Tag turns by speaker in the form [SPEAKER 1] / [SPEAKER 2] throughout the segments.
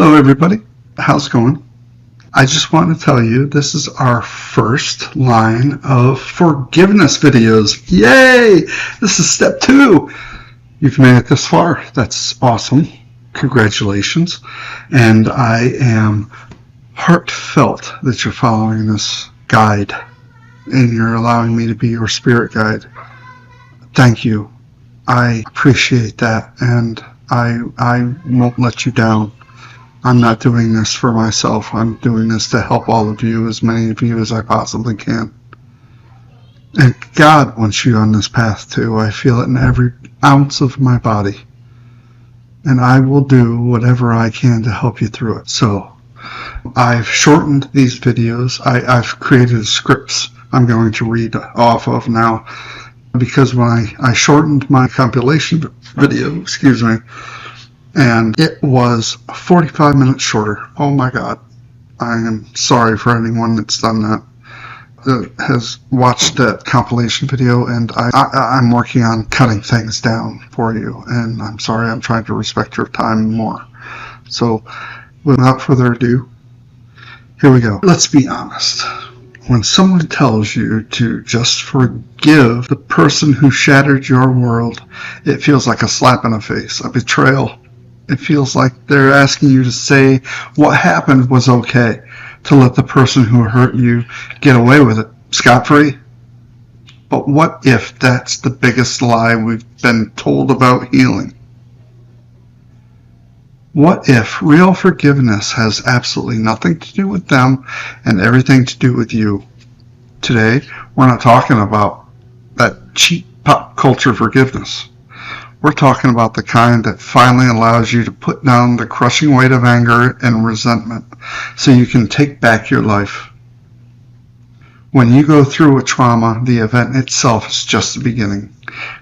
[SPEAKER 1] Hello everybody, how's it going? I just want to tell you this is our first line of forgiveness videos. Yay! This is step 2. You've made it this far. That's awesome. Congratulations. And I am heartfelt that you're following this guide and you're allowing me to be your spirit guide. Thank you. I appreciate that, and I won't let you down. I'm not doing this for myself. I'm doing this to help all of you, as many of you as I possibly can. And God wants you on this path too. I feel it in every ounce of my body. And I will do whatever I can to help you through it. So I've shortened these videos. I've created scripts I'm going to read off of now, because when I shortened my compilation video, and it was 45 minutes shorter. Oh my God. I am sorry for anyone that's done that has watched that compilation video, and I'm working on cutting things down for you, and I'm sorry. I'm trying to respect your time more. So without further ado, here we go. Let's be honest. When someone tells you to just forgive the person who shattered your world, it feels like a slap in the face, a betrayal. It feels like they're asking you to say what happened was okay, to let the person who hurt you get away with it, scot-free. But what if that's the biggest lie we've been told about healing? What if real forgiveness has absolutely nothing to do with them and everything to do with you? Today, we're not talking about that cheap pop culture forgiveness. We're talking about the kind that finally allows you to put down the crushing weight of anger and resentment so you can take back your life. When you go through a trauma, the event itself is just the beginning.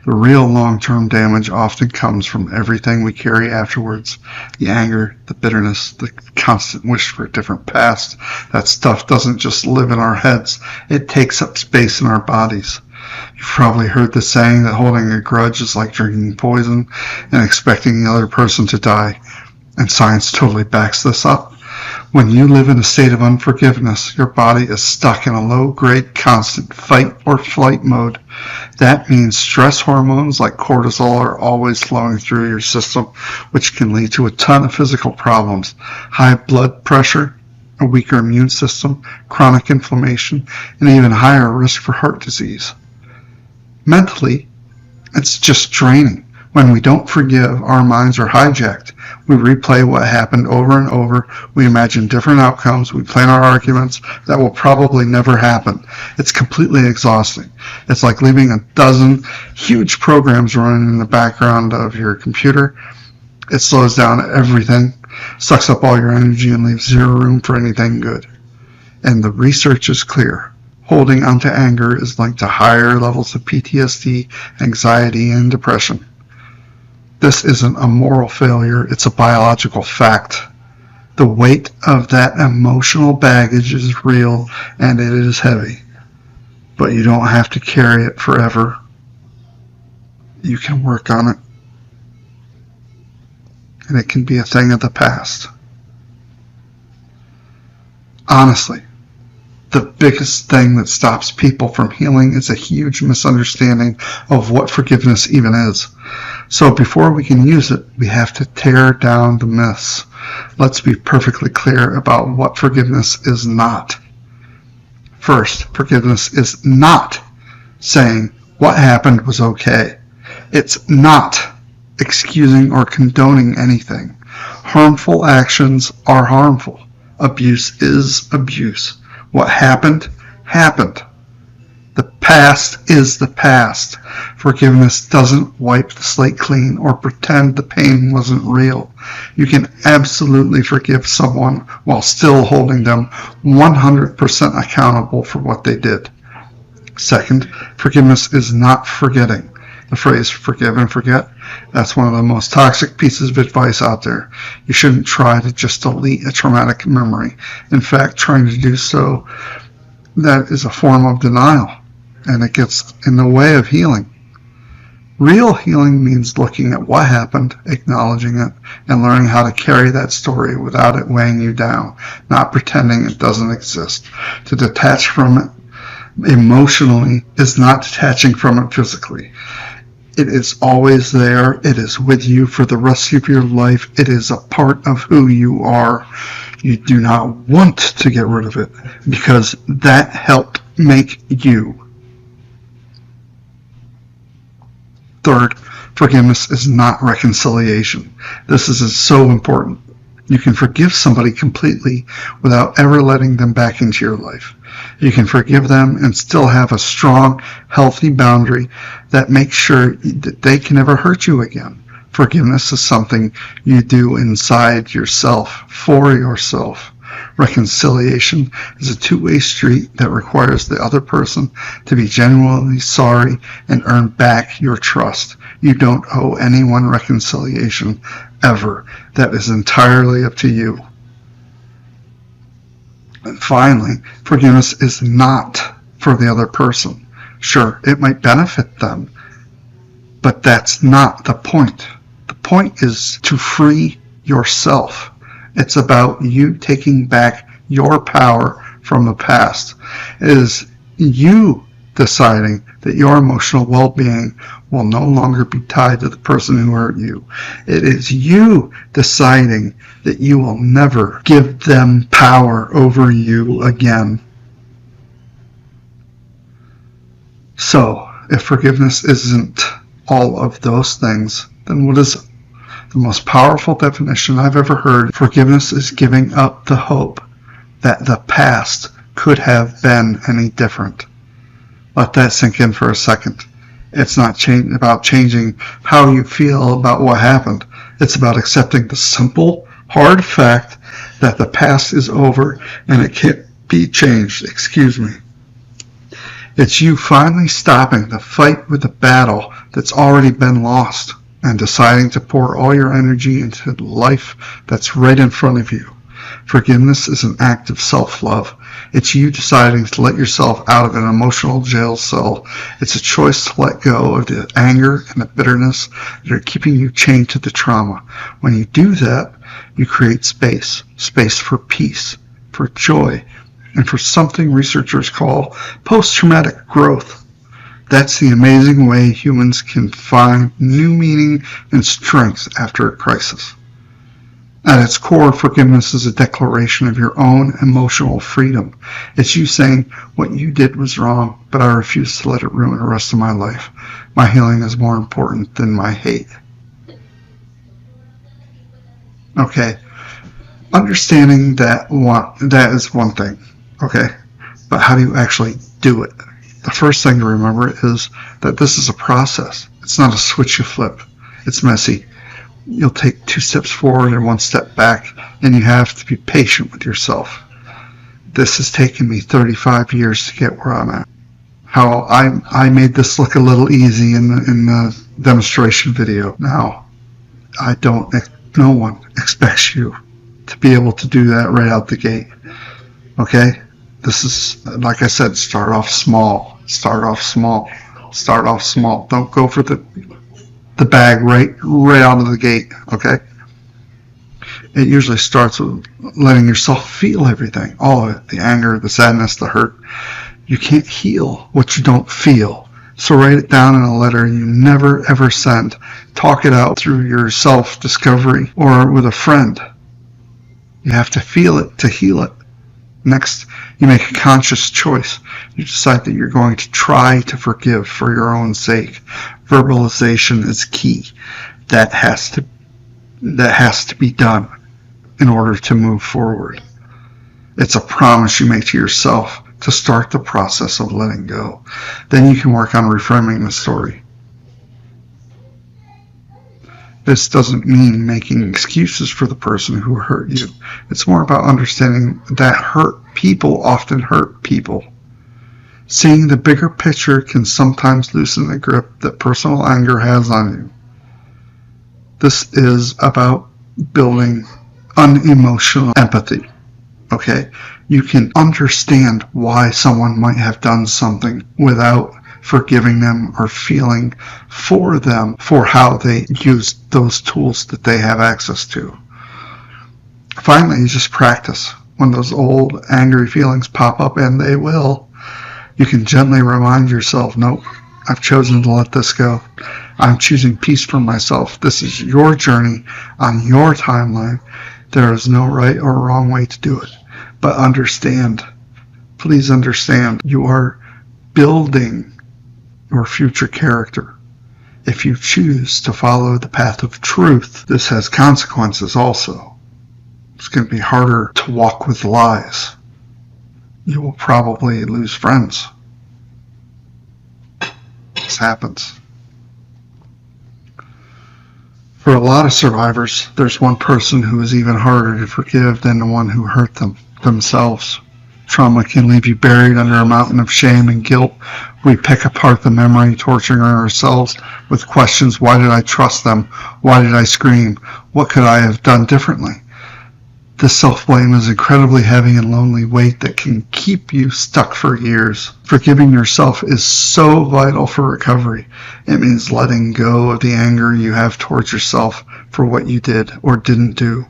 [SPEAKER 1] The real long-term damage often comes from everything we carry afterwards. The anger, the bitterness, the constant wish for a different past. That stuff doesn't just live in our heads. It takes up space in our bodies. You've probably heard the saying that holding a grudge is like drinking poison and expecting the other person to die. And science totally backs this up. When you live in a state of unforgiveness, your body is stuck in a low-grade constant fight or flight mode. That means stress hormones like cortisol are always flowing through your system, which can lead to a ton of physical problems. High blood pressure, a weaker immune system, chronic inflammation, and even higher risk for heart disease. Mentally, it's just draining. When we don't forgive, our minds are hijacked. We replay what happened over and over. We imagine different outcomes. We plan our arguments that will probably never happen. It's completely exhausting. It's like leaving a dozen huge programs running in the background of your computer. It slows down everything, sucks up all your energy, and leaves zero room for anything good. And the research is clear. Holding onto anger is linked to higher levels of PTSD, anxiety, and depression. This isn't a moral failure, it's a biological fact. The weight of that emotional baggage is real, and it is heavy. But you don't have to carry it forever. You can work on it. And it can be a thing of the past. Honestly, the biggest thing that stops people from healing is a huge misunderstanding of what forgiveness even is. So before we can use it, we have to tear down the myths. Let's be perfectly clear about what forgiveness is not. First, forgiveness is not saying what happened was okay. It's not excusing or condoning anything. Harmful actions are harmful. Abuse is abuse. What happened, happened. The past is the past. Forgiveness doesn't wipe the slate clean or pretend the pain wasn't real. You can absolutely forgive someone while still holding them 100% accountable for what they did. Second, forgiveness is not forgetting. The phrase forgive and forget, that's one of the most toxic pieces of advice out there. You shouldn't try to just delete a traumatic memory. In fact, trying to do so, that is a form of denial, and it gets in the way of healing. Real healing means looking at what happened, acknowledging it, and learning how to carry that story without it weighing you down, not pretending it doesn't exist. To detach from it emotionally is not detaching from it physically. It is always there. It is with you for the rest of your life. It is a part of who you are. You do not want to get rid of it because that helped make you. Third, forgiveness is not reconciliation. This is so important. You can forgive somebody completely without ever letting them back into your life. You can forgive them and still have a strong, healthy boundary that makes sure that they can never hurt you again. Forgiveness is something you do inside yourself, for yourself. Reconciliation is a two-way street that requires the other person to be genuinely sorry and earn back your trust. You don't owe anyone reconciliation ever. That is entirely up to you. And finally, forgiveness is not for the other person. Sure, it might benefit them, but that's not the point. The point is to free yourself. It's about you taking back your power from the past. It is you deciding that your emotional well-being will no longer be tied to the person who hurt you. It is you deciding that you will never give them power over you again. So, if forgiveness isn't all of those things, then what is it? The most powerful definition I've ever heard: forgiveness is giving up the hope that the past could have been any different. Let that sink in for a second. It's not about changing how you feel about what happened. It's about accepting the simple, hard fact that the past is over and it can't be changed. It's you finally stopping the fight with the battle that's already been lost and deciding to pour all your energy into the life that's right in front of you. Forgiveness is an act of self-love. It's you deciding to let yourself out of an emotional jail cell. It's a choice to let go of the anger and the bitterness that are keeping you chained to the trauma. When you do that, you create space for peace, for joy, and for something researchers call post-traumatic growth. That's the amazing way humans can find new meaning and strength after a crisis. At its core, forgiveness is a declaration of your own emotional freedom. It's you saying, what you did was wrong, but I refuse to let it ruin the rest of my life. My healing is more important than my hate. Okay, understanding that is one thing, okay? But how do you actually do it? The first thing to remember is that this is a process. It's not a switch you flip. It's messy. You'll take 2 steps forward and 1 step back, and you have to be patient with yourself. This has taken me 35 years to get where I'm at. How I made this look a little easy in the demonstration video. Now, no one expects you to be able to do that right out the gate. Okay? This is, like I said, start off small. Don't go for the bag right out of the gate, okay? It usually starts with letting yourself feel everything, all of it, the anger, the sadness, the hurt. You can't heal what you don't feel. So write it down in a letter you never ever send. Talk it out through your self-discovery or with a friend. You have to feel it to heal it. Next, you make a conscious choice. You decide that you're going to try to forgive for your own sake. Verbalization is key. That has to be done in order to move forward. It's a promise you make to yourself to start the process of letting go. Then you can work on reframing the story. This doesn't mean making excuses for the person who hurt you. It's more about understanding that hurt people often hurt people. Seeing the bigger picture can sometimes loosen the grip that personal anger has on you. This is about building unemotional empathy. Okay? You can understand why someone might have done something without forgiving them or feeling for them for how they used those tools that they have access to. Finally, you just practice. When those old angry feelings pop up, and they will, you can gently remind yourself, nope, I've chosen to let this go. I'm choosing peace for myself. This is your journey on your timeline. There is no right or wrong way to do it. But understand, please understand, you are building your future character. If you choose to follow the path of truth, this has consequences also. It's going to be harder to walk with lies. You will probably lose friends. This happens. For a lot of survivors, there's one person who is even harder to forgive than the one who hurt them themselves. Trauma can leave you buried under a mountain of shame and guilt. We pick apart the memory, torturing ourselves with questions. Why did I trust them? Why did I scream? What could I have done differently? This self-blame is incredibly heavy and lonely weight that can keep you stuck for years. Forgiving yourself is so vital for recovery. It means letting go of the anger you have towards yourself for what you did or didn't do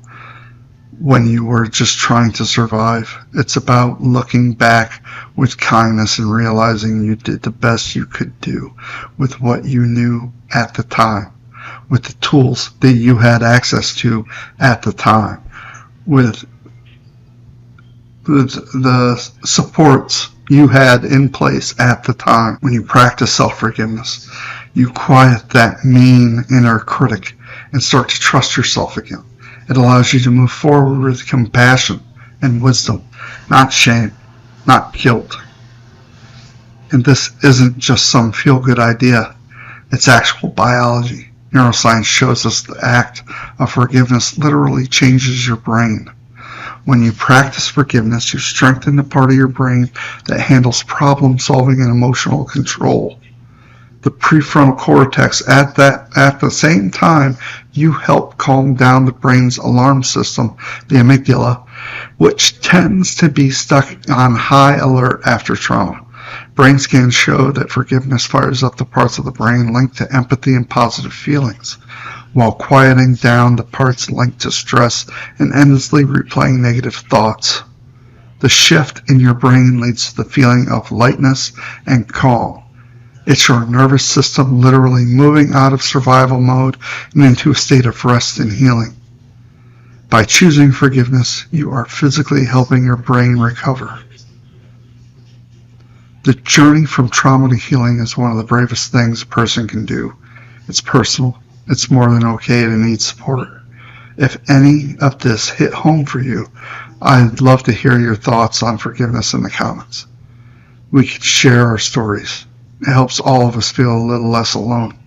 [SPEAKER 1] when you were just trying to survive. It's about looking back with kindness and realizing you did the best you could do with what you knew at the time, with the tools that you had access to at the time, with the supports you had in place at the time. When you practice self-forgiveness, you quiet that mean inner critic and start to trust yourself again. It allows you to move forward with compassion and wisdom, not shame, not guilt. And this isn't just some feel-good idea. It's actual biology. Neuroscience shows us the act of forgiveness literally changes your brain. When you practice forgiveness, you strengthen the part of your brain that handles problem solving and emotional control. The prefrontal cortex, at the same time, you help calm down the brain's alarm system, the amygdala, which tends to be stuck on high alert after trauma. Brain scans show that forgiveness fires up the parts of the brain linked to empathy and positive feelings, while quieting down the parts linked to stress and endlessly replaying negative thoughts. The shift in your brain leads to the feeling of lightness and calm. It's your nervous system literally moving out of survival mode and into a state of rest and healing. By choosing forgiveness, you are physically helping your brain recover. The journey from trauma to healing is one of the bravest things a person can do. It's personal. It's more than okay to need support. If any of this hit home for you, I'd love to hear your thoughts on forgiveness in the comments. We can share our stories. It helps all of us feel a little less alone.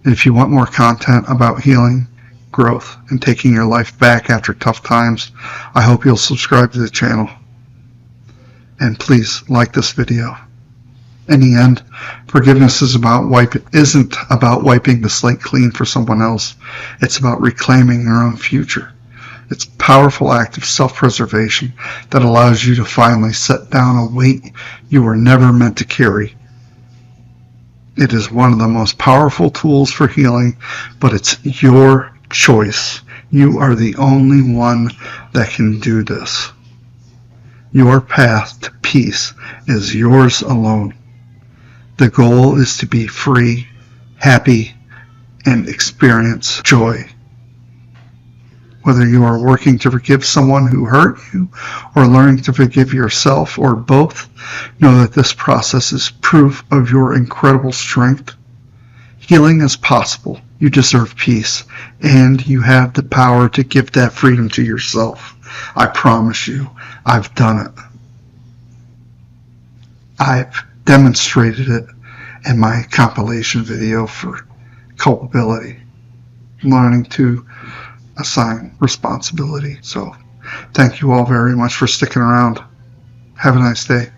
[SPEAKER 1] And if you want more content about healing, growth, and taking your life back after tough times, I hope you'll subscribe to the channel. And please like this video. In the end, forgiveness isn't about wiping the slate clean for someone else. It's about reclaiming your own future. It's a powerful act of self-preservation that allows you to finally set down a weight you were never meant to carry. It is one of the most powerful tools for healing, but it's your choice. You are the only one that can do this. Your path to peace is yours alone. The goal is to be free, happy, and experience joy. Whether you are working to forgive someone who hurt you or learning to forgive yourself or both, know that this process is proof of your incredible strength. Healing is possible. You deserve peace, and you have the power to give that freedom to yourself. I promise you, I've done it. I've demonstrated it in my compilation video for culpability, learning to assign responsibility. So thank you all very much for sticking around. Have a nice day.